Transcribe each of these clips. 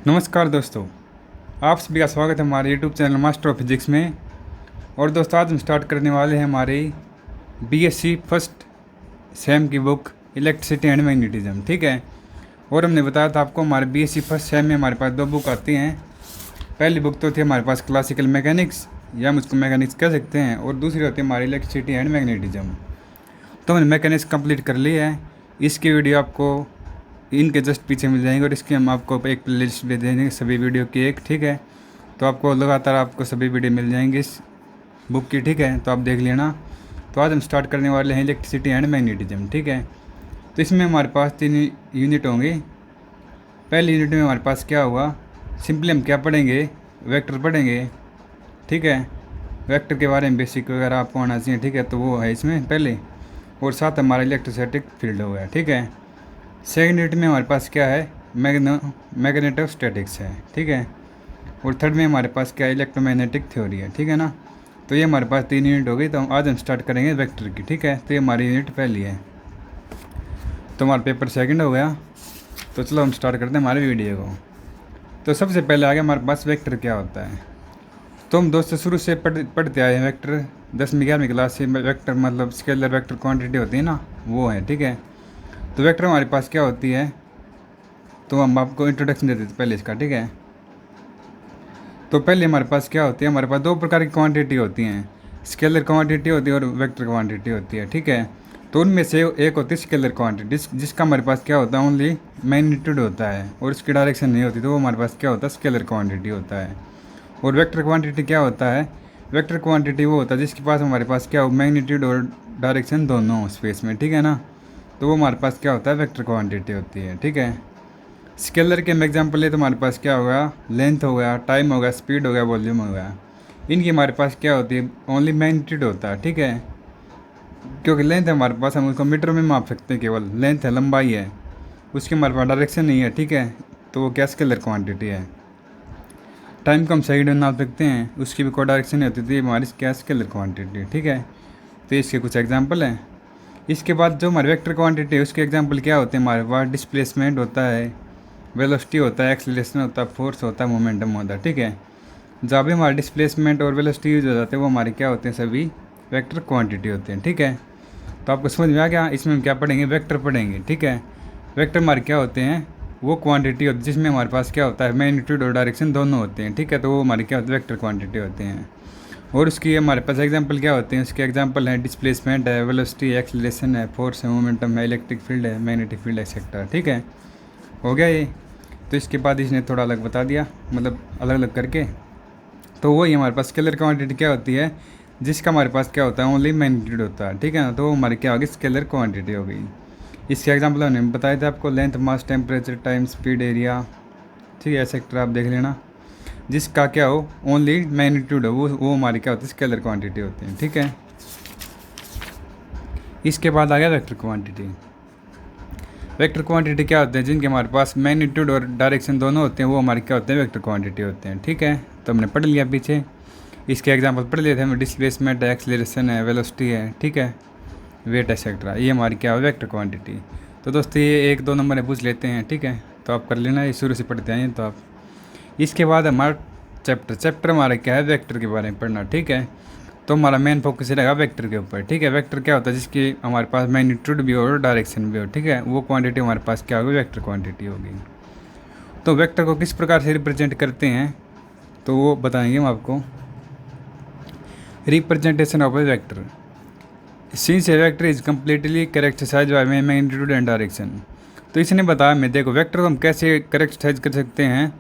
नमस्कार दोस्तों, आप सभी का स्वागत है हमारे YouTube channel master of physics में। और दोस्तों, आज हम स्टार्ट करने वाले हैं हमारी बीएससी फर्स्ट सेम की बुक इलेक्ट्रिसिटी एंड मैग्नेटिज्म। ठीक है। और हमने बताया था आपको हमारे बीएससी फर्स्ट सेम में हमारे पास दो बुक आती हैं। पहली बुक तो थी हमारे पास क्लासिकल मैकेनिक्स, या हम उसको मैकेनिक्स कह सकते हैं, और दूसरी होती है हमारी इलेक्ट्रिसिटी एंड मैग्नेटिज्म। तो हमने मैकेनिक्स कंप्लीट कर ली है। इसकी वीडियो आपको इनके जस्ट पीछे मिल जाएंगे, और इसकी हम आपको एक प्लेलिस्ट दे देंगे सभी वीडियो की एक। ठीक है। तो आपको लगातार आपको सभी वीडियो मिल जाएंगे इस बुक की। ठीक है, तो आप देख लेना। तो आज हम स्टार्ट करने वाले हैं इलेक्ट्रिसिटी एंड मैग्नेटिज्म। ठीक है। तो इसमें हमारे पास 3 यूनिट होंगे। पहली यूनिट में हमारे पास क्या होगा, सिंपली हम क्या पढ़ेंगे, वेक्टर पढ़ेंगे। ठीक है, वेक्टर के बारे में बेसिक वगैरह आपको आना चाहिए। ठीक है, तो वो है इसमें पहले, और साथ हमारा इलेक्ट्रोस्टैटिक फील्ड हो गया। ठीक है। सेकेंड यूनिट में हमारे पास क्या है, मैग्नेटोस्टैटिक्स है। ठीक है। और थर्ड में हमारे पास क्या है, इलेक्ट्रोमैग्नेटिक थ्योरी है। ठीक है ना। तो ये हमारे पास 3 यूनिट हो गई। तो आज हम स्टार्ट करेंगे वेक्टर की। ठीक है, तो ये हमारी यूनिट पहली है। तो हमारा पेपर सेकंड हो गया। तो चलो हम स्टार्ट करते हैं हमारे वीडियो को। तो सबसे पहले आगे हमारे पास वेक्टर क्या होता है। तो हम दोस्तों शुरू से पढ़ते आए हैं वेक्टर। 10वीं 11वीं क्लास से वेक्टर मतलब स्केलर वेक्टर क्वांटिटी होती है ना, वो है। ठीक है। तो वेक्टर हमारे पास क्या होती है, तो हम आपको इंट्रोडक्शन देते थे पहले इसका। ठीक है। तो पहले हमारे पास क्या होती है, हमारे पास दो प्रकार की क्वांटिटी होती हैं, स्केलर क्वांटिटी होती है और वेक्टर क्वांटिटी होती है। ठीक है। तो उनमें से एक होती है स्केलर क्वांटिटी, जिसका हमारे पास क्या होता है, ओनली मैग्नीट्यूड होता है और उसकी डायरेक्शन नहीं होती। तो वो हमारे पास क्या होता है, स्केलर क्वांटिटी होता है। और वेक्टर क्वांटिटी क्या होता है, वेक्टर क्वांटिटी वो होता है जिसके पास हमारे पास क्या हो, मैग्नीट्यूड और डायरेक्शन दोनों हो स्पेस में। ठीक है ना। तो वो हमारे पास क्या होता है, वेक्टर क्वांटिटी होती है। ठीक है। स्केलर के हम एग्जाम्पल ले तो हमारे पास क्या होगा, लेंथ हो गया, टाइम हो गया, स्पीड हो गया, वॉल्यूम हो गया। इनकी हमारे पास क्या होती है, ओनली मैग्नीट्यूड होता है। ठीक है। क्योंकि लेंथ है हमारे पास, हम उसको मीटर में माप सकते हैं, केवल लेंथ है, लंबाई है, उसकी हमारे पास डायरेक्शन नहीं है। ठीक है। तो वो क्या स्केलर क्वांटिटी है। टाइम को हम सेकंड में नाप सकते हैं, उसकी भी कोई डायरेक्शन नहीं होती थी, हमारी क्या स्केलर क्वांटिटी। ठीक है। तो इसके कुछ एग्जाम्पल हैं। इसके बाद जो हमारे वेक्टर क्वांटिटी है उसके एग्जांपल क्या होते हैं, हमारे पास डिस्प्लेसमेंट होता है, वेलोसिटी होता है, एक्सीलरेशन होता है, फोर्स होता है, मोमेंटम होता है। ठीक है। जहाँ भी हमारे डिस्प्लेसमेंट और वेलोसिटी यूज हो जाते हैं वो हमारे क्या होते हैं, सभी वेक्टर क्वांटिटी होते हैं। ठीक है। तो आपको समझ में आ गया। इसमें हम क्या पढ़ेंगे, वेक्टर पढ़ेंगे। ठीक है। वेक्टर हमारे क्या होते हैं, वो क्वांटिटी होती है जिसमें हमारे पास क्या होता है, मैग्नीट्यूड और डायरेक्शन दोनों होते हैं। ठीक है। तो वो हमारे क्या होते हैं, वेक्टर क्वांटिटी होते हैं। और उसकी हमारे पास एग्जांपल क्या होते हैं, उसके एग्जांपल हैं डिस्प्लेसमेंट है, वेलोसिटी, एक्सीलरेशन है, फोर्स है, मोमेंटम है, इलेक्ट्रिक फील्ड है, मैग्नेटिक फील्ड एक्सेट्रा। ठीक है, हो गया ये। तो इसके बाद इसने थोड़ा अलग बता दिया, मतलब अलग अलग करके। तो वही हमारे पास स्केलर क्वांटिटी क्या होती है, जिसका हमारे पास क्या होता है, ओनली मैग्नीट्यूड होता है। ठीक है ना। तो वो हमारी क्या होगी, स्केलर क्वान्टिटी हो गई। इसके एग्जाम्पल हमने बताए थे आपको, लेंथ, मास, टेम्परेचर, टाइम, स्पीड, एरिया। ठीक है, एक्सेट्रा आप देख लेना। जिसका क्या हो, ओनली मैग्नीट्यूड हो, वो हमारी क्या होती है, स्केलर क्वांटिटी होती है। ठीक है। इसके बाद आ गया वेक्टर क्वांटिटी। वेक्टर क्वांटिटी क्या होते हैं, जिनके हमारे पास मैग्नीट्यूड और डायरेक्शन दोनों होते हैं, वो हमारे क्या होते हैं, वेक्टर क्वांटिटी होते हैं। ठीक है। तो हमने पढ़ लिया पीछे, इसके एग्जांपल पढ़ लिए थे हमें, डिस्प्लेसमेंट है, एक्सीलरेशन है, वेलोसिटी है। ठीक है, वेट एक्सेट्रा, ये हमारी क्या है, वेक्टर क्वांटिटी। तो दोस्तों ये 1-2 नंबर में पूछ लेते हैं। ठीक है, तो आप कर लेना, ये शुरू से पढ़ते आए तो आप। इसके बाद हमारा चैप्टर हमारा क्या है, वेक्टर के बारे में पढ़ना। ठीक है। तो हमारा मेन फोकस रहेगा वेक्टर के ऊपर। ठीक है। वेक्टर क्या होता है, जिसकी हमारे पास मैग्नीट्यूड भी हो और डायरेक्शन भी हो। ठीक है, वो क्वांटिटी हमारे पास क्या होगी, वेक्टर क्वांटिटी होगी। तो वेक्टर को किस प्रकार से रिप्रेजेंट करते हैं, तो वो बताएंगे हम आपको। Representation of a vector, since a vector is completely characterize by magnitude and direction. तो इसने बताया मैं, देखो वेक्टर को हम कैसे कैरेक्टराइज कर सकते हैं,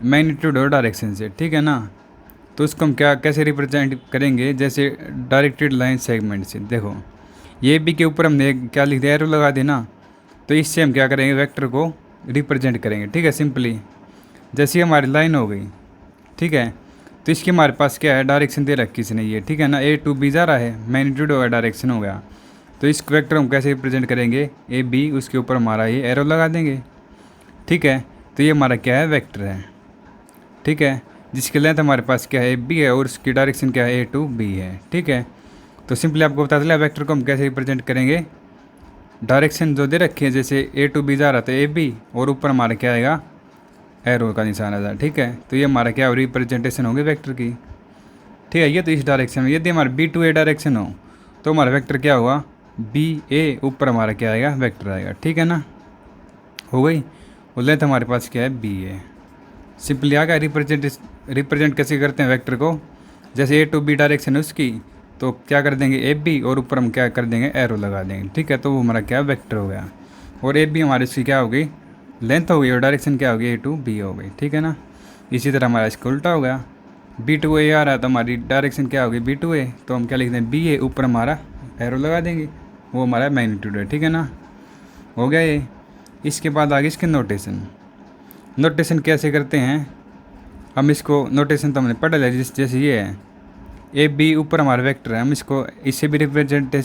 मैग्नीट्यूड और डायरेक्शन से। ठीक है ना। तो उसको हम क्या कैसे रिप्रेजेंट करेंगे, जैसे डायरेक्टेड लाइन सेगमेंट से। देखो ये बी के ऊपर हमने क्या लिख दिया, एरो लगा दी ना। तो इससे हम क्या करेंगे, वेक्टर को रिप्रेजेंट करेंगे। ठीक है, सिंपली जैसी हमारी लाइन हो गई। ठीक है। तो इसकी हमारे पास क्या है, डायरेक्शन दे रखी इसने ये। ठीक है ना, A to B जा रहा है, मैग्नीट्यूड हो गया, डायरेक्शन हो गया। तो इस वेक्टर हम कैसे रिप्रेजेंट करेंगे, AB, उसके ऊपर हमारा ये एरो लगा देंगे। ठीक है। तो ये हमारा क्या है, वेक्टर है। ठीक है, जिसकी लेंथ हमारे पास क्या है, AB है, और उसकी डायरेक्शन क्या है, A to B है। ठीक है। तो सिंपली आपको बता दिया वेक्टर को हम कैसे रिप्रेजेंट करेंगे, डायरेक्शन जो दे रखी है, जैसे A to B जा रहा था AB, और ऊपर हमारा क्या आएगा, एरो का निशान आ जाए, ठीक है। तो ये हमारा क्या रिप्रेजेंटेशन होगी वेक्टर की, ठीक है। ये तो इस डायरेक्शन में, यदि हमारा बी टू ए डायरेक्शन हो तो हमारा वेक्टर क्या होगा, बी ए, ऊपर हमारा क्या आएगा, वेक्टर आएगा, ठीक है ना। हो गई। और लेंथ हमारे पास क्या है, बी ए। सिंपली आ गया। रिप्रेजेंट कैसे करते हैं वेक्टर को, जैसे ए टू बी डायरेक्शन है उसकी, तो क्या कर देंगे ए बी, और ऊपर हम क्या कर देंगे, एरो लगा देंगे, ठीक है। तो वो हमारा क्या वेक्टर हो गया। और ए बी हमारी इसकी क्या हो गई, लेंथ हो गई, और डायरेक्शन क्या हो गई, ए टू बी हो गई, ठीक है ना। इसी तरह हमारा इसका उल्टा हो गया, बी टू ए आ रहा है तो हमारी डायरेक्शन क्या होगी, बी टू ए, तो हम क्या लिखते हैं, बी ए, ऊपर हमारा एरो लगा देंगे, वो हमारा मैग्नीट्यूड है, ठीक है ना। हो गया ये। इसके बाद आगे इसके नोटेशन कैसे करते हैं, हम इसको नोटेशन तो हमने पढ़ लिया, जैसे ये है ए बी, ऊपर हमारा वेक्टर है, हम इसको इससे भी रिप्रेजेंट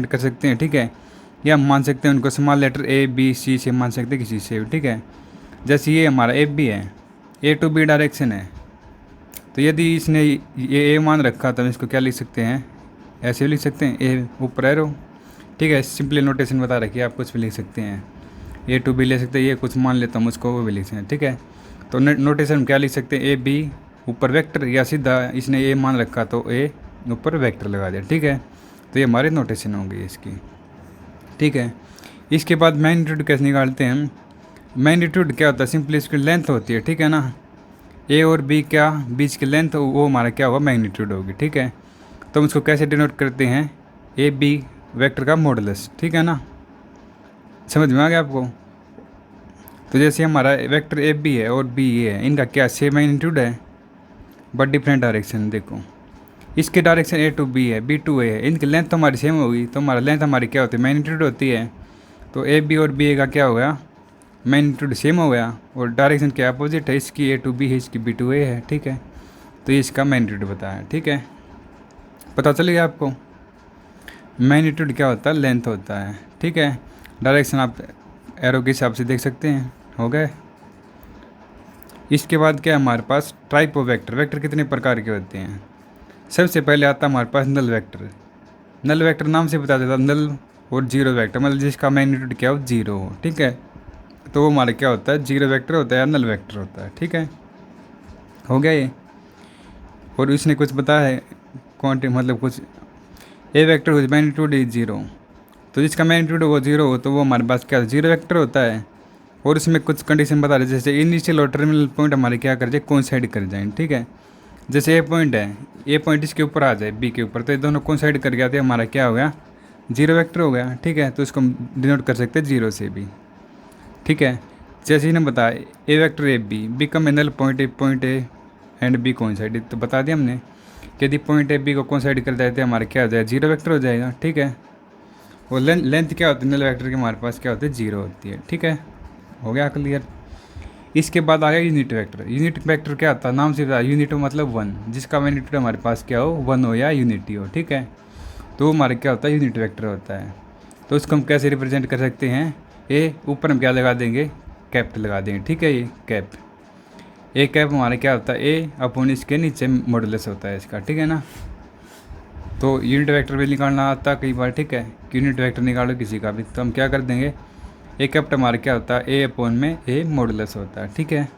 कर सकते हैं, ठीक है। या हम मान सकते हैं उनको small letter A B C से मान सकते हैं, किसी से भी, ठीक है। जैसे ये हमारा ए बी है, ए टू बी डायरेक्शन है, तो यदि इसने ये ए मान रखा तो हम इसको क्या लिख सकते हैं, ऐसे भी लिख सकते हैं, ए ऊपर एरो, ठीक है। सिंपली नोटेशन बता रखी है, आप कुछ भी लिख सकते हैं, ए टू बी ले सकते हैं, ये कुछ मान लेता हूँ उसको, वो भी लिख सकते हैं, ठीक है। तो नोटेशन क्या लिख सकते हैं, ए बी ऊपर वेक्टर, या सीधा इसने ए मान रखा तो ए ऊपर वेक्टर लगा दिया, ठीक है। तो ये हमारी नोटेशन होगी इसकी, ठीक है। इसके बाद मैग्नीट्यूड कैसे निकालते हैं हम, मैग्नीट्यूड क्या होता है, सिंपली इसकी लेंथ होती है, ठीक है ना। ए और बी क्या बीच की लेंथ, वो हमारा क्या होगा, मैग्नीट्यूड होगी, ठीक है। तो हम इसको कैसे डिनोट करते हैं, ए बी वेक्टर का मॉडुलस, ठीक है ना। समझ में आ गया आपको। तो जैसे हमारा वेक्टर ए बी है और बी ए है, इनका क्या सेम मैग्नीट्यूड है बट डिफरेंट डायरेक्शन। देखो इसके डायरेक्शन ए टू बी है, बी टू ए है, इनकी लेंथ तो हमारी सेम होगी, तो हमारा लेंथ हमारी क्या होती है, मैग्नीट्यूड होती है। तो ए बी और बी ए का क्या हो गया, मैग्नीट्यूड सेम हो गया, और डायरेक्शन क्या अपोजिट है, इसकी ए टू बी है, इसकी बी टू ए है, ठीक है। तो ये इसका मैग्नीट्यूड बताया, ठीक है। पता चल गया आपको, मैग्नीट्यूड क्या होता है, लेंथ होता है, ठीक है। डायरेक्शन आप एरो के हिसाब से देख सकते हैं। हो गए। इसके बाद क्या है हमारे पास, टाइप ऑफ वेक्टर। वेक्टर कितने प्रकार के होते हैं, सबसे पहले आता है हमारे पास नल वेक्टर। नल वेक्टर नाम से बता देता, नल और जीरो वेक्टर, मतलब जिसका मैग्नीट्यूड क्या हो, जीरो हो, ठीक है। तो वो हमारा क्या होता है, जीरो वेक्टर होता है या नल वेक्टर होता है, ठीक है। हो गया ये। और इसने कुछ बताया है क्वांटिटी, मतलब कुछ ए वेक्टर कुछ मैग्नीट्यूड इज जीरो, तो जिसका मैग्नीट्यूड वो जीरो हो तो वो हमारे पास क्या जीरो वेक्टर होता है। और इसमें कुछ कंडीशन बता रहे, जैसे इनिशियल और टर्मिनल पॉइंट हमारे क्या कर जाए, कोइंसाइड कर जाए, ठीक है। जैसे ए पॉइंट है, ए पॉइंट इसके ऊपर आ जाए बी के ऊपर, तो ये दोनों कोइंसाइड कर गया तो हमारा क्या हो गया, जीरो वेक्टर हो गया, ठीक है। तो इसको डिनोट कर सकते हैं जीरो से भी, ठीक है। जैसे ही ने बताया ए वेक्टर ए बी का null point A and B coincide, तो बता दिया हमने कि यदि पॉइंट ए बी को कोइंसाइड कर जाए तो हमारा क्या हो जाएगा, जीरो वेक्टर हो जाएगा, ठीक है। और लेंथ क्या होती है नल वेक्टर की, हमारे पास क्या होती है, जीरो होती है, ठीक है। हो गया क्लियर। इसके बाद आ गया यूनिट वेक्टर। यूनिट वेक्टर क्या होता है, नाम से यूनिट मतलब वन, जिसका मैग्नीट्यूड हमारे पास क्या हो, वन हो या यूनिटी हो, ठीक है। तो हमारे क्या होता है, यूनिट वेक्टर होता है। तो उसको हम कैसे रिप्रेजेंट कर सकते हैं, ए ऊपर हम क्या लगा देंगे, कैप लगा देंगे, ठीक है। ये कैप, ए कैप हमारा क्या होता है, ए अपॉन इसके नीचे मॉडुलस होता है इसका, ठीक है ना। तो यूनिट वेक्टर भी निकालना आता है कई बार, ठीक है। यूनिट वेक्टर निकालो किसी का भी, तो हम क्या कर देंगे, ए कैप्ट हमारा क्या होता है, ए अपॉन में ए मॉडुलस होता है, ठीक है।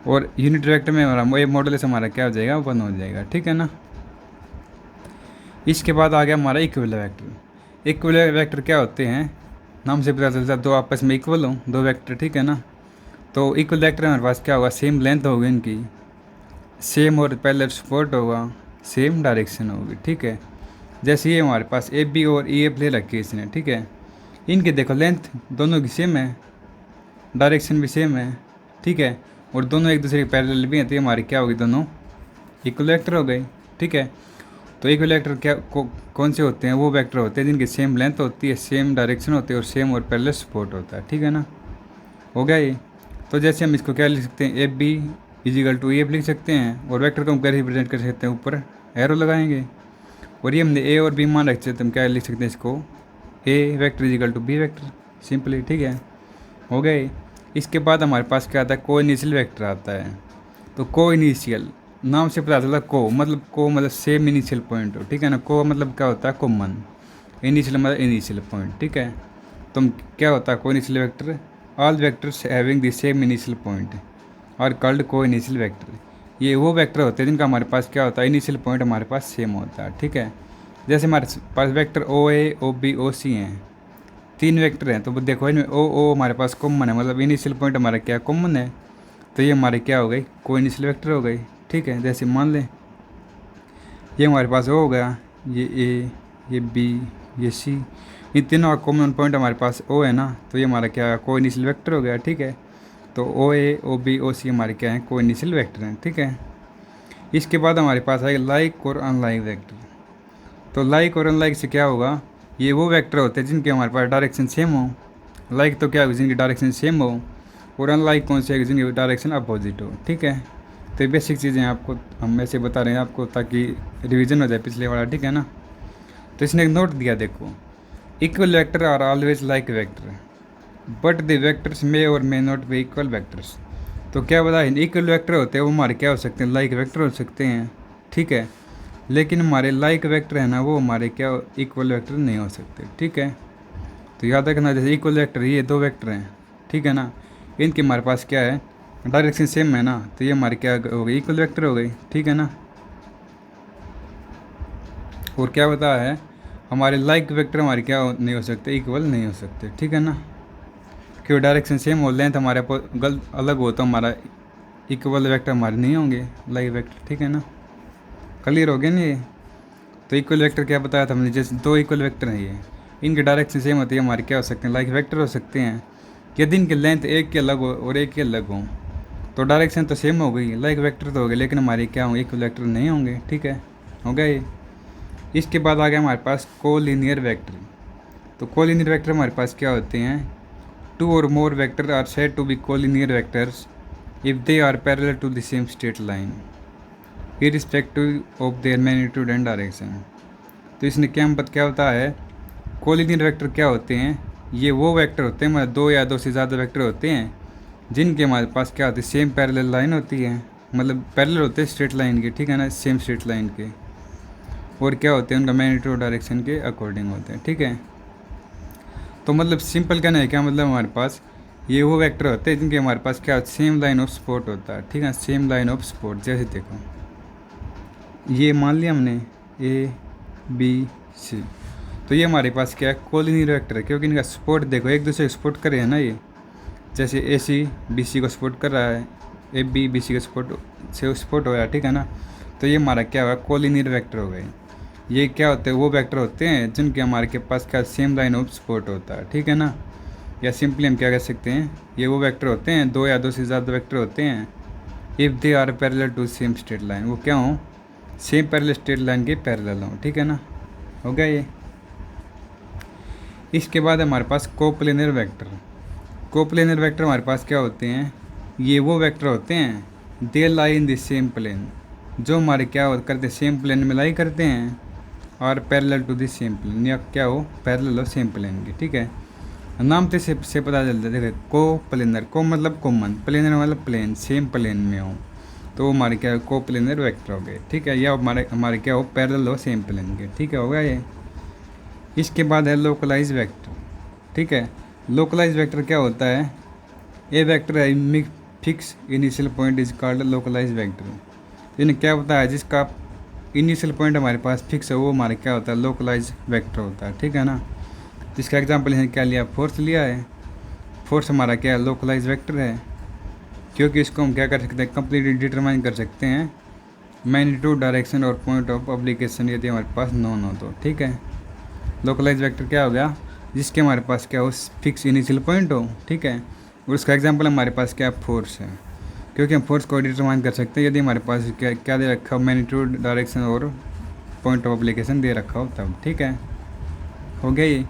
और यूनिट वेक्टर में हमारा ए मॉडुलस हमारा क्या हो जाएगा, वन हो जाएगा, ठीक है ना। इसके बाद आ गया हमारा इक्विवेलेंट वेक्टर। इक्विवेलेंट वेक्टर क्या होते हैं, नाम से पता चलता है दो आपस में इक्वल हो, दो वेक्टर, ठीक है ना। तो इक्वल वेक्टर हमारे पास क्या होगा, सेम लेंथ होगी इनकी, सेम और पैरेलल सपोर्ट होगा, सेम डायरेक्शन होगी, ठीक है। जैसे ये हमारे पास ए बी और ई एफ ले रखी है इसने, ठीक है। इनके देखो लेंथ दोनों की सेम है, डायरेक्शन भी सेम है, ठीक है। और दोनों एक दूसरे के पैरेलल भी हैं, तो हमारी क्या होगी, दोनों इक्वल वेक्टर हो गई, ठीक है। तो इक्वल वेक्टर क्या कौन से होते हैं, वो वेक्टर होते हैं जिनकी सेम लेंथ होती है, सेम डायरेक्शन होती है और सेम और पैरेलल सपोर्ट होता है, ठीक है ना। हो गया ये। तो जैसे हम इसको क्या लिख सकते हैं, ए बी इजिकल टू ए लिख सकते हैं, और वेक्टर को हम क्या रिप्रेजेंट कर सकते हैं, ऊपर एरो लगाएंगे। और ये हमने ए और बी मान रखते हैं, तो हम क्या लिख सकते हैं इसको, A vector is equal to B vector, simply, ठीक है। हो गए। इसके बाद हमारे पास क्या आता है, को इनिशियल वेक्टर आता है। तो को इनिशियल नाम से पता चलता, को मतलब सेम इनिशियल पॉइंट हो, ठीक है ना। को मतलब क्या होता है, कॉमन, इनिशियल मतलब इनिशियल पॉइंट, ठीक है। तो क्या होता है को initial vector, all vectors having the same initial point और कॉल्ड को इनिशियल वेक्टर। ये वो वेक्टर होते हैं जिनका हमारे पास क्या होता है, इनिशियल पॉइंट हमारे पास सेम होता है। ठीक है, जैसे हमारे पास वेक्टर ओ ए ओ बी ओ सी हैं, 3 वेक्टर हैं, तो देखो इनमें ओ हमारे पास कॉमन है, मतलब इनिशियल पॉइंट हमारा क्या कॉमन है, तो ये हमारे क्या हो गई, को इनिशियल वेक्टर हो गई। ठीक है, जैसे मान लें ये हमारे पास ओ हो गया, ये ए, ये बी, ये सी, इन तीनों का कॉमन पॉइंट हमारे पास ओ है ना, तो ये हमारा क्या को इनिशियल वेक्टर हो गया। ठीक है, तो ओ ए ओ बी ओ सी हमारे क्या हैं, को इनिशियल वेक्टर हैं। ठीक है, इसके बाद हमारे पास आएगा लाइक और अनलाइक वेक्टर। तो लाइक और अनलाइक से क्या होगा, ये वो वेक्टर होते हैं जिनके हमारे पास डायरेक्शन सेम हो। लाइक तो क्या होगी, जिनकी डायरेक्शन सेम हो, और अनलाइक कौन सी है, जिनकी डायरेक्शन अपोजिट हो। ठीक है, तो ये बेसिक चीज़ें आपको हम ऐसे बता रहे हैं आपको ताकि रिवीजन हो जाए पिछले वाला। ठीक है ना, तो इसने एक नोट दिया, देखो equal vector are always like vector but the vectors may or may not be equal vectors. तो क्या बता, इक्वल वेक्टर होते हैं वो हमारे क्या हो सकते हैं, लाइक वेक्टर हो सकते हैं। ठीक है, लेकिन हमारे लाइक वेक्टर है ना, वो हमारे क्या इक्वल वेक्टर नहीं हो सकते। ठीक है, तो याद रखना, जैसे इक्वल वेक्टर ये 2 वेक्टर हैं, ठीक है ना, इनके हमारे पास क्या है, डायरेक्शन सेम है ना, तो ये हमारे क्या हो गई, इक्वल वेक्टर हो गई। ठीक है ना, और क्या बता है, हमारे लाइक वेक्टर हमारे क्या नहीं हो सकते, इक्वल नहीं हो सकते। ठीक है ना, क्योंकि डायरेक्शन सेम हो, लेंथ हमारे गलत अलग हो, तो हमारा इक्वल वेक्टर हमारे नहीं होंगे लाइक वेक्टर। ठीक है ना, क्लियर हो गया ना ये। तो इक्वल वेक्टर क्या बताया था हमने, जैसे 2 इक्वल वेक्टर हैं, ये इनके डायरेक्शन सेम होती है, हमारे क्या हो सकते हैं, लाइक वेक्टर हो सकते हैं। यदि इनकी लेंथ एक के अलग हो और एक के अलग हो, तो डायरेक्शन तो सेम हो गई, लाइक वेक्टर तो हो गए, लेकिन हमारे क्या होंगे, इक्वल वेक्टर नहीं होंगे। ठीक है, हो गया ये। इसके बाद आ गया हमारे पास कोलिनियर वेक्टर। तो कोलिनियर वेक्टर हमारे पास क्या होते हैं, 2 और more vector are said to be collinear vectors if they are parallel to the same straight line irrespective of their magnitude and direction. तो इसने क्या होता है, कोलिनियर वेक्टर क्या होते हैं, ये वो वेक्टर होते हैं, मतलब 2 या 2 से ज़्यादा वेक्टर होते हैं जिनके हमारे पास क्या होती है, सेम पैरेलल लाइन होती है, मतलब पैरेलल होते हैं स्ट्रेट लाइन के। ठीक है ना, सेम स्ट्रेट लाइन के, और क्या होते हैं, उनका मैग्नीट्यूड डायरेक्शन के अकॉर्डिंग होते हैं। ठीक है, तो मतलब सिंपल कहना है क्या, मतलब हमारे पास ये वो वेक्टर होते हैं जिनके हमारे पास क्या सेम लाइन ऑफ सपोर्ट होता है। ठीक है, सेम लाइन ऑफ सपोर्ट। जैसे देखो ये मान लिया हमने ए बी सी, तो ये हमारे पास क्या है, कोलिनियर वेक्टर है, क्योंकि इनका सपोर्ट देखो एक दूसरे को सपोर्ट कर रहे हैं ना, ये जैसे ए सी बी सी को सपोर्ट कर रहा है, ए बी बी सी को सपोर्ट हो रहा है। ठीक है ना, तो ये हमारा क्या हुआ, कोलिनियर वेक्टर हो गए। ये क्या होते हैं, वो वेक्टर होते हैं जिनके हमारे के पास क्या सेम लाइन ऑफ सपोर्ट होता है। ठीक है ना, या सिंपली हम क्या कह सकते हैं, ये वो वेक्टर होते हैं, 2 या 2 से ज़्यादा वेक्टर होते हैं if they are parallel to same straight line, वो क्या हों, सेम पैरेलल स्ट्रेट लाइन के पैरेलल हों। ठीक है ना, हो गया ये। इसके बाद हमारे पास कोप्लेनर वेक्टर। कोप्लेनर वेक्टर हमारे पास क्या होते हैं, ये वो वेक्टर होते हैं दे लाई इन द सेम प्लेन, जो हमारे क्या करते हैं, सेम प्लेन में लाई करते हैं, और parallel to the same plane, या क्या हो, पैरेलल हो सेम प्लेन की। ठीक है, नाम से पता चलता है, देखो को प्लेनर, को मतलब कॉमन, प्लेनर मतलब प्लेन, सेम प्लेन में हो, तो हमारे क्या है, को प्लेनर वेक्टर हो गए। ठीक है, या हमारे क्या हो, पैरेलल हो सेम प्लेन के। ठीक है, हो गया ये। इसके बाद है लोकलाइज वेक्टर। ठीक है, लोकलाइज वेक्टर क्या होता है, ए वेक्टर है fix initial point is called localise vector. इन्हें क्या होता है, जिसका इनिशियल पॉइंट हमारे पास फिक्स है, वो हमारे क्या होता है, लोकलाइज वेक्टर होता है। ठीक है ना, जिसका एग्जांपल है क्या लिया, फोर्स लिया है। फोर्स हमारा क्या है, लोकलाइज वेक्टर है, क्योंकि इसको हम क्या कर सकते हैं, कंप्लीटली डिटरमाइन कर सकते हैं मैग्नीट्यूड, डायरेक्शन और पॉइंट ऑफ एप्लीकेशन यदि हमारे पास नॉन हो तो। ठीक है, लोकलाइज वेक्टर क्या हो गया, जिसके हमारे पास क्या हो, फिक्स इनिशियल पॉइंट हो। ठीक है, और उसका एग्जांपल हमारे पास क्या फोर्स है, क्योंकि हम फोर्स को डिटरमाइन कर सकते हैं यदि हमारे पास क्या दे रखा हो, मैग्नीट्यूड, डायरेक्शन और पॉइंट ऑफ एप्लीकेशन दे रखा हो तब। ठीक है, हो गया ये।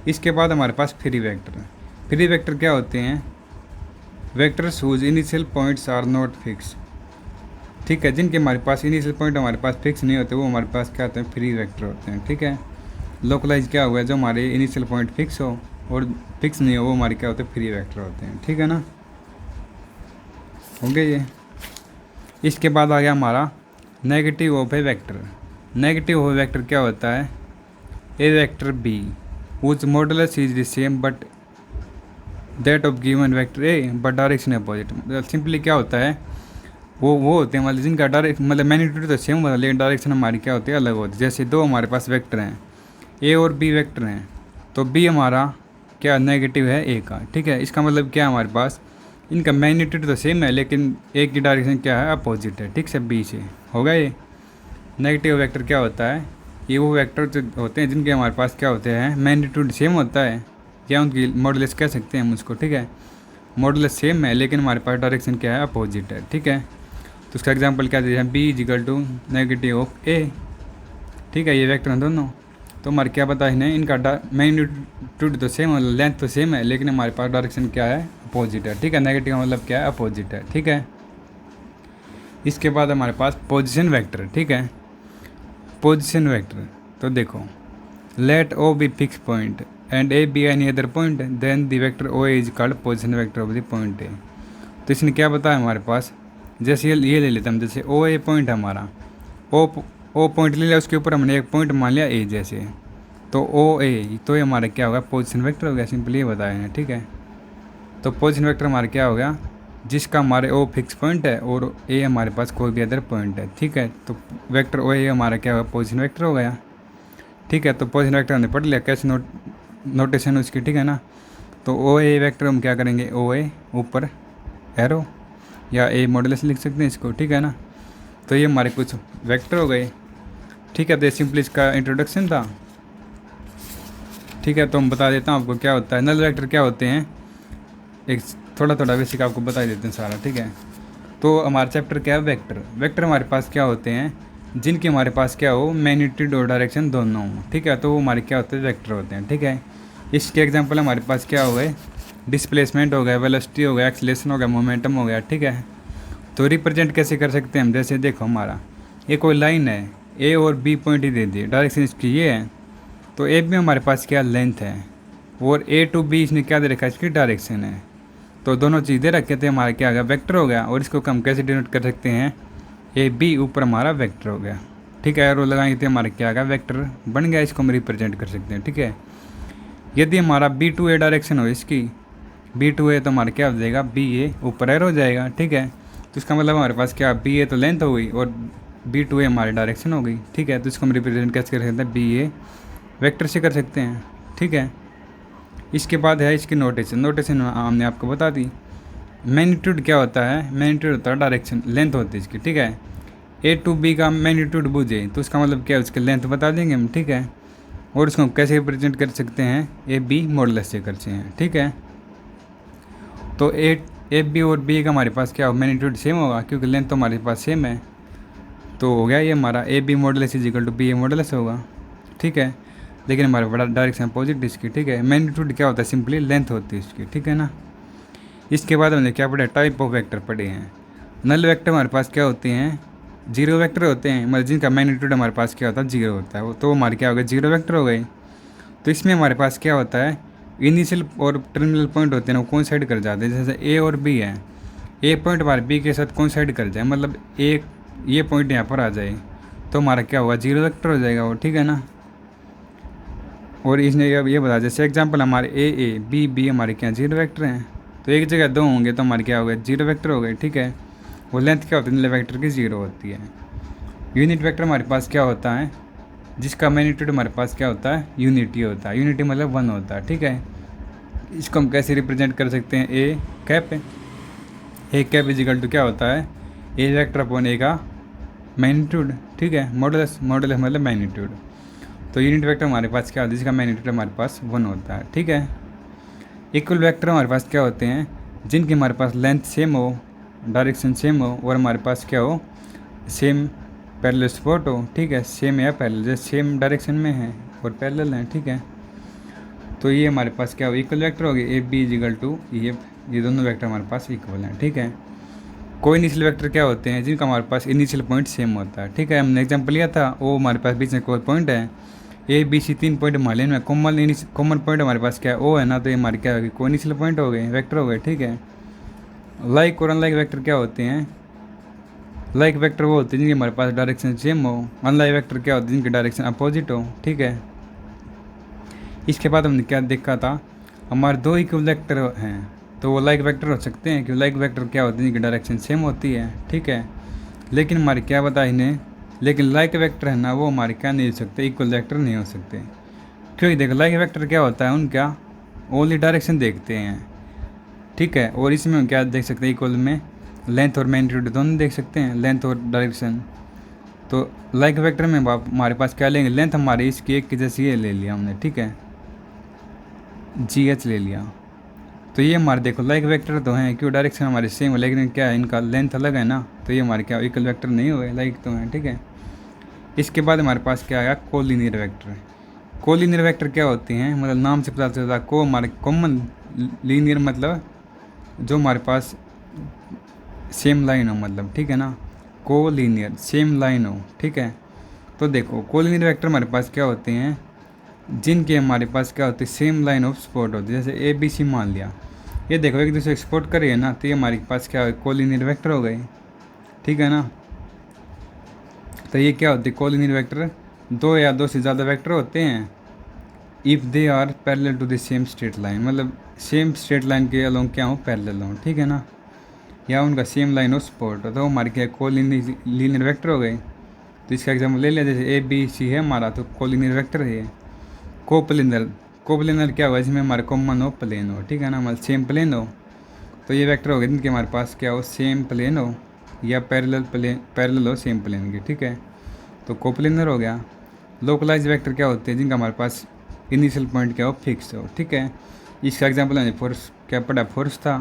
इसके बाद हमारे पास फ्री वेक्टर। फ्री वेक्टर क्या होते हैं, vectors whose initial points are not fix. ठीक है, जिनके हमारे पास इनिशियल पॉइंट हमारे पास फिक्स नहीं होते, वो हमारे पास क्या होते हैं, फ्री वेक्टर होते हैं। ठीक है, लोकलाइज क्या हुआ, जो हमारे इनिशियल पॉइंट फिक्स हो और फिक्स नहीं हो, वो हमारे क्या होते हैं, फ्री वेक्टर होते हैं। ठीक है ना, हो गया ये। इसके बाद आ गया हमारा negative of a vector. Negative of a vector क्या होता है, a vector b whose modulus is the same but that of given vector a but direction opposite. मतलब सिंपली क्या होता है, वो होते हैं मतलब जिनका डायरेक्ट मतलब मैग्नीट्यूड तो सेम होता है लेकिन डायरेक्शन हमारी क्या होती है, अलग होती है। जैसे दो हमारे पास वेक्टर हैं, ए और बी वेक्टर हैं, तो बी हमारा क्या नेगेटिव है ए का, ठीक है। इसका मतलब क्या है, हमारे पास इनका मैग्नीट्यूड तो सेम है लेकिन ए की डायरेक्शन क्या है, अपोजिट है, ठीक से बी से होगा। ये नेगेटिव वेक्टर क्या होता है, ये वो वेक्टर जो होते हैं जिनके हमारे पास क्या होते हैं, मैग्नीट्यूड सेम होता है, या उनकी मॉडुलस कह सकते हैं हम उसको, ठीक है। मॉडुलस सेम है लेकिन हमारे पास डायरेक्शन क्या है, अपोजिट है, ठीक है। तो उसका एग्जांपल क्या दिया है, b is equal to negative of a, ठीक है। ये वेक्टर हैं दोनों, तो हमारे क्या पता है इन्हें, इनका मैग्नीट्यूड तो सेम है, लेंथ तो सेम है लेकिन हमारे पास डायरेक्शन क्या है, अपोजिट है, ठीक है। नेगेटिव का मतलब क्या है, अपोजिट है, ठीक है। इसके बाद हमारे पास पोजीशन वेक्टर, ठीक है। पोजीशन वेक्टर तो देखो, let O be fix point and A be any other point then the vector O is called position vector of the point A. तो इसने क्या बताया हमारे पास, जैसे ये ले लेते हम, जैसे ओ ए पॉइंट है हमारा, ओ पॉइंट ले लिया, उसके ऊपर हमने एक पॉइंट मान लिया ए जैसे, तो ओ ए, तो ये हमारा क्या होगा, पोजीशन वेक्टर हो गया, सिंपली ये बताया है, ठीक है। तो पोजीशन वेक्टर हमारा क्या हो गया, जिसका हमारे ओ फिक्स पॉइंट है और ए हमारे पास कोई भी अदर पॉइंट है, ठीक है। तो वेक्टर ओ ए हमारा क्या होगा, पोजीशन वेक्टर हो गया, ठीक है। तो पोजीशन वेक्टर हमने पढ़ लिया, कैसे नोटेशन उसकी, ठीक है ना। तो ओ ए वेक्टर हम क्या करेंगे, ओ ए ऊपर एरो या ए मॉडुलस लिख सकते हैं इसको, ठीक है ना। तो ये हमारे कुछ वेक्टर हो गए, ठीक है। तो सिंपली इसका इंट्रोडक्शन था, ठीक है। तो हम बता देता हूँ आपको क्या होता है, नल वेक्टर क्या होते हैं, एक थोड़ा बेसिक आपको बता देते हैं सारा, ठीक है। तो हमारा चैप्टर क्या है, वेक्टर। वेक्टर हमारे पास क्या होते हैं, जिनके हमारे पास क्या हो, मैग्नीट्यूड और डायरेक्शन दोनों हो, ठीक है। तो वो हमारे क्या होते हैं, वेक्टर होते हैं, ठीक है। इसके एग्जांपल हमारे पास क्या हो गए, डिस्प्लेसमेंट हो गया, वेलोसिटी हो गया, एक्सीलरेशन हो गया, मोमेंटम हो गया, ठीक है। तो रिप्रेजेंट कैसे कर सकते हैं हम, जैसे देखो हमारा ये कोई लाइन है, ए और बी पॉइंट ही दे दिए, डायरेक्शन इसकी ये है, तो ए में हमारे पास क्या लेंथ है, और ए टू बी इसने क्या दे रखा है, इसकी डायरेक्शन है। तो दोनों चीज़ दे रखे थे, हमारा क्या आ गया, वेक्टर हो गया। और इसको हम कैसे डिनोट कर सकते हैं, ए बी ऊपर हमारा वेक्टर हो गया, ठीक है। एरो लगाएंगे तो हमारा क्या आ गया, वेक्टर बन गया, इसको हम रिप्रेजेंट कर सकते हैं, ठीक है। यदि हमारा बी टू ए डायरेक्शन हो इसकी, बी टू ए, तो हमारा क्या हो जाएगा, बी ए ऊपर एरो हो जाएगा, ठीक है। तो इसका मतलब हमारे पास क्या, बी ए तो लेंथ हो गई और बी टू ए हमारी डायरेक्शन हो गई, ठीक है। तो इसको हम रिप्रेजेंट कैसे कर सकते हैं, बी ए वेक्टर से कर सकते हैं, ठीक है। इसके बाद है इसकी नोटेशन हमने आपको बता दी। मैग्नीट्यूड क्या होता है, मैग्नीट्यूड होता है डायरेक्शन, लेंथ होती है इसकी, ठीक है। ए टू बी का मैग्नीट्यूड बूझे तो उसका मतलब क्या है, उसकी लेंथ बता देंगे हम, ठीक है। और उसको हम कैसे रिप्रेजेंट कर सकते हैं, ए बी मॉडुलस से करते हैं, ठीक है। तो ए बी और बी का हमारे पास क्या हो, मैग्नीट्यूड सेम होगा क्योंकि लेंथ तो हमारे पास सेम है। तो हो गया ये हमारा A B modulus is equal to B A modulus होगा, ठीक है। लेकिन हमारे बड़ा डायरेक्शन अपोजिट इसकी, ठीक है। मैग्नीट्यूड क्या होता है, सिंपली लेंथ होती है इसकी, ठीक है ना। इसके बाद हमने क्या पढ़ा, टाइप ऑफ वेक्टर पढ़े हैं। नल वेक्टर हमारे पास क्या होते हैं, जीरो वेक्टर होते हैं, मतलब जिनका मैग्नीट्यूड हमारे पास क्या होता है, जीरो होता है, वो तो हमारे क्या हो गए, जीरो वेक्टर हो गए। तो इसमें हमारे पास क्या होता है, इनिशियल और टर्मिनल पॉइंट होते हैं ना, वो कोइंसाइड कर जाते हैं। जैसे ए और बी है, ए पॉइंट हमारे बी के साथ कोइंसाइड कर जाए, मतलब एक ये पॉइंट यहाँ पर आ जाए, तो हमारा क्या होगा, जीरो वेक्टर हो जाएगा वो, ठीक है ना। और इसने ये बताया, जैसे एग्जांपल हमारे ए बी बी हमारे क्या जीरो वेक्टर हैं, तो एक जगह दो होंगे तो हमारे क्या हो गए, जीरो वेक्टर हो गए, ठीक है। वो लेंथ क्या होती है, वेक्टर की जीरो होती है। यूनिट वेक्टर हमारे पास क्या होता है, जिसका मैग्नीट्यूड हमारे पास क्या होता है, यूनिटी होता है, यूनिटी मतलब वन होता है, ठीक है। इसको हम कैसे रिप्रेजेंट कर सकते हैं, ए कैप इजिकल टू क्या होता है, ए वेक्टर अपॉन ए का मैग्नीट्यूड, ठीक है। मॉडुलस मतलब मैग्नीट्यूड। तो यूनिट वेक्टर हमारे पास क्या होता है, जिसका मैग्नीट्यूड हमारे पास वन होता है, ठीक है। इक्वल वेक्टर हमारे पास क्या होते हैं, जिनकी हमारे पास लेंथ सेम हो, डायरेक्शन सेम हो, और हमारे पास क्या हो, सेम पैरेलल स्पॉट हो, ठीक है। सेम या पैरेलल, जैसे सेम डायरेक्शन में है और पैरेलल है, ठीक है। तो ये हमारे पास क्या हो, इक्वल वेक्टर हो गए, ए बी इजिकल टू ये दोनों वेक्टर हमारे पास इक्वल हैं, ठीक है। कोई इनिशियल वेक्टर क्या होते हैं, जिनका हमारे पास इनिशियल पॉइंट सेम होता है, ठीक है। हमने एग्जाम्पल लिया था, वो हमारे पास बीच में कोई पॉइंट है, ए बी सी तीन पॉइंट हमारे में कॉमन पॉइंट हमारे पास क्या है, ओ है ना, तो ये हमारे क्या होगी, कोई इनिशियल पॉइंट हो गए, वेक्टर हो गए, ठीक है। लाइक और अनलाइक वेक्टर क्या होते हैं, लाइक वेक्टर वो होते हैं जिनके हमारे पास डायरेक्शन सेम हो, अनलाइक वेक्टर क्या होते हैं जिनके डायरेक्शन अपोजिट हो, ठीक है। इसके बाद हमने क्या देखा था, हमारे दो इक्वल वेक्टर हैं तो वो लाइक वेक्टर हो सकते हैं, क्योंकि लाइक वेक्टर क्या होती है, इनकी डायरेक्शन सेम होती है, ठीक है। लेकिन हमारे क्या बता इन्हें, लेकिन लाइक वेक्टर है ना वो हमारे क्या नहीं हो सकते, इक्वल वेक्टर नहीं हो सकते। क्योंकि देखो लाइक वेक्टर क्या होता है, उनका ओनली डायरेक्शन देखते हैं, ठीक है। और इसमें हम क्या देख सकते हैं, इक्वल में लेंथ और मैग्नीट्यूड दोनों देख सकते हैं, लेंथ और डायरेक्शन। तो लाइक वेक्टर में हमारे पास क्या लेंगे, लेंथ हमारी इसकी एक की जैसी ये ले लिया हमने, ठीक है, GH ले लिया। तो ये हमारे देखो लाइक वेक्टर तो हैं, क्यों डायरेक्शन हमारी सेम है, लेकिन क्या है इनका लेंथ अलग है ना, तो ये हमारे क्या इक्वल वेक्टर नहीं हुए, लाइक तो हैं, ठीक है। इसके बाद हमारे पास क्या आया, कोलिनियर वेक्टर। कोलिनियर वेक्टर क्या होती हैं, मतलब नाम से पता चलता है, को हमारे कॉमन, लीनियर मतलब जो हमारे पास सेम लाइन हो, मतलब ठीक है ना, कोलिनियर सेम लाइन हो, ठीक है। तो देखो कोलिनियर वेक्टर हमारे पास क्या होते हैं, जिनके हमारे पास क्या होती है, सेम लाइन ऑफ सपोर्ट होती है। जैसे ABC मान लिया, ये देखो एक दूसरे सपोर्ट कर रही है ना, तो ये हमारे पास क्या हो, कोलिनियर वेक्टर हो गए, ठीक है ना। तो ये क्या होती है, कोलिनियर वेक्टर, दो या दो से ज़्यादा वेक्टर होते हैं if they are parallel to the same straight line, मतलब सेम स्ट्रेट लाइन के अलोंग क्या हो, पैरेलल हो, ठीक है ना, या उनका सेम लाइन ऑफ सपोर्ट हो, तो हमारे क्या कोलिनियर वेक्टर हो गए। तो इसका एग्जाम्पल ले लिया, जैसे ABC है हमारा, तो कोलिनियर वेक्टर है ये। कोप्लेनर, कोप्लेनर क्या होगा, इसमें हमारे कॉमन हो, प्लेन हो, ठीक है ना, मतलब सेम प्लेन हो, तो ये वेक्टर हो गए जिनके हमारे पास क्या हो, सेम प्लेन हो या पैरेलल हो सेम प्लेन के, ठीक है, तो कोप्लेनर हो गया। लोकलाइज वेक्टर क्या होते हैं, जिनका हमारे पास इनिशियल पॉइंट क्या हो, फिक्स हो, ठीक है। इसका एग्जाम्पल है फोर्स, क्या पड़ा, फोर्स था।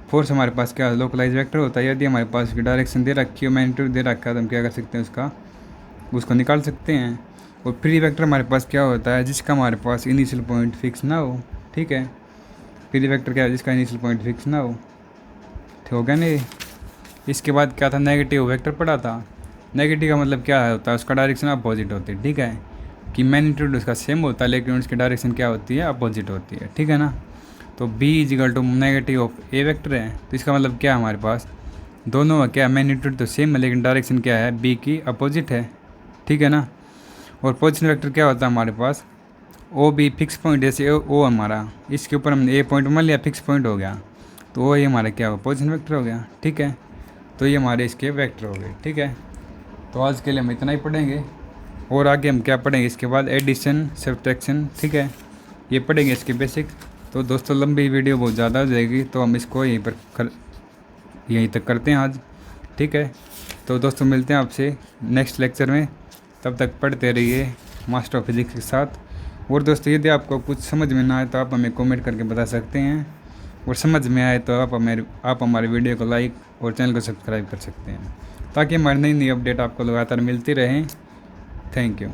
फोर्स हमारे पास क्या लोकलाइज वेक्टर होता है, यदि हमारे पास डायरेक्शन दे रखी हो, मैग्नीट्यूड दे रखा है, तो हम क्या कर सकते हैं, उसको निकाल सकते हैं। और फ्री वेक्टर हमारे पास क्या होता है, जिसका हमारे पास इनिशियल पॉइंट फिक्स ना हो, ठीक है। फ्री वेक्टर क्या है, जिसका इनिशियल पॉइंट फिक्स ना हो, ठीक हो गया नहीं। इसके बाद क्या था, नेगेटिव वेक्टर पड़ा था। नेगेटिव का मतलब क्या होता है, उसका डायरेक्शन अपोजिट होती है, ठीक है, कि मैग्नीट्यूड उसका सेम होता है लेकिन उसकी डायरेक्शन क्या होती है, अपोजिट होती है, ठीक है ना। तो B = negative of A vector है, तो इसका मतलब क्या है, हमारे पास दोनों का क्या मैग्नीट्यूड तो सेम है लेकिन डायरेक्शन क्या है, B की अपोजिट है, ठीक है ना। और पोजीशन वेक्टर क्या होता है हमारे पास, OB फिक्स पॉइंट, जैसे O हमारा, इसके ऊपर हमने A पॉइंट मान लिया, फिक्स पॉइंट हो गया, तो वो ये हमारा क्या होगा, पोजीशन वेक्टर हो गया, ठीक है। तो ये हमारे इसके वेक्टर हो गए, ठीक है। तो आज के लिए हम इतना ही पढ़ेंगे, और आगे हम क्या पढ़ेंगे इसके बाद, एडिशन, सब्ट्रैक्शन, ठीक है, ये पढ़ेंगे इसके बेसिक। तो दोस्तों लंबी वीडियो बहुत ज़्यादा हो जाएगी, तो हम इसको यहीं तक करते हैं आज, ठीक है। तो दोस्तों मिलते हैं आपसे नेक्स्ट लेक्चर में, तब तक पढ़ते रहिए मास्टर ऑफ फिजिक्स के साथ। और दोस्तों यदि आपको कुछ समझ में ना आए तो आप हमें कमेंट करके बता सकते हैं, और समझ में आए तो आप हमारे वीडियो को लाइक और चैनल को सब्सक्राइब कर सकते हैं, ताकि हमारी नई अपडेट आपको लगातार मिलती रहें। Thank you.